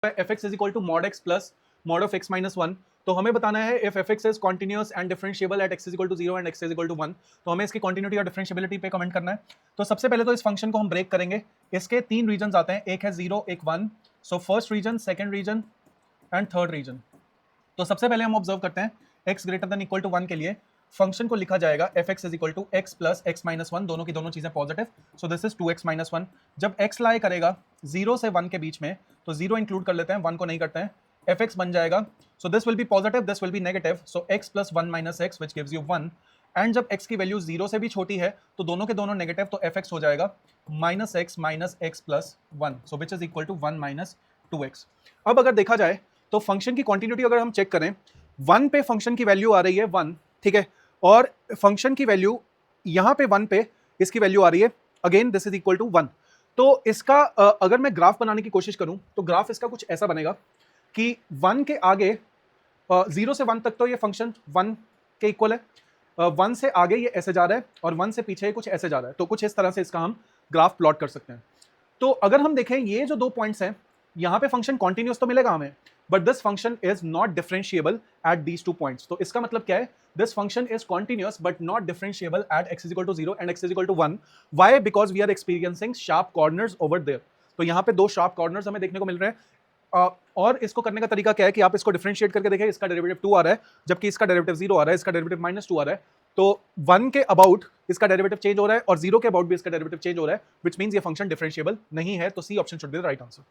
F x is equal to mod x plus mod of x minus one. तो हमें बताना है if f x is continuous and differentiable at x is equal to 0 and x is equal to 1। तो हमें इसकी continuity और differentiability पे comment करना है। तो सबसे पहले तो इस फंक्शन को हम ब्रेक करेंगे। इसके तीन रीजन आते हैं, एक है 0, एक 1। So first region, second region and third region. तो सबसे पहले हम ऑब्जर्व करते हैं x greater than equal to 1 के लिए फंक्शन को लिखा जाएगा f x is equal to x plus x minus one, दोनों की दोनों चीजें positive. So this is 2x minus one. जब x लाई करेगा 0 से 1 के बीच में, तो 0 इंक्लूड कर लेते हैं, 1 को नहीं करते हैं, एफ एक्स बन जाएगा। So this will be positive, this will be negative, so x plus 1 minus x which gives you 1। And जब x की वैल्यू 0 से भी छोटी है तो दोनों के दोनों नेगेटिव, तो एफ एक्स हो जाएगा minus x plus 1, so which is equal to 1 minus 2x। अब अगर देखा जाए तो फंक्शन की क्वांटिटी अगर हम चेक करें, 1 पे फंक्शन की वैल्यू आ रही है 1, ठीक है, और फंक्शन की वैल्यू यहां पे 1 पे इसकी वैल्यू आ रही है again this is equal to 1। तो इसका अगर मैं ग्राफ बनाने की कोशिश करूं तो ग्राफ इसका कुछ ऐसा बनेगा कि 1 के आगे 0 से 1 तक तो ये फंक्शन 1 के इक्वल है, 1 से आगे ये ऐसे जा रहा है और 1 से पीछे कुछ ऐसे जा रहा है। तो कुछ इस तरह से इसका हम ग्राफ प्लॉट कर सकते हैं। तो अगर हम देखें ये जो दो पॉइंट्स हैं, यहां पे फंक्शन कॉन्टिन्यूअस तो मिलेगा हमें, but this function is not differentiable at these two points. तो इसका मतलब क्या है, this function is continuous but not differentiable at x is equal to 0 and x is equal to 1। Why? Because we are experiencing sharp corners over there. तो यहाँ पे दो sharp corners हमें देखने को मिल रहे हैं। और इसको करने का तरीका क्या है कि आप इसको डिफरेंशिएट करके देखें, इसका डेरिवेटिव 2 आ रहा है जबकि इसका डेरिवेटिव 0 आ रहा है, इसका डेरिवेटिव माइनस 2 आ रहा है। तो 1 के अबाउट इसका डेरिवेटिव चेंज हो रहा है और 0 के अबाउट भी इसका डेरिवेटिव चेंज हो रहा है, विच मींस ये फंक्शन डिफरेंशिएबल नहीं है। तो C option should be the right answer.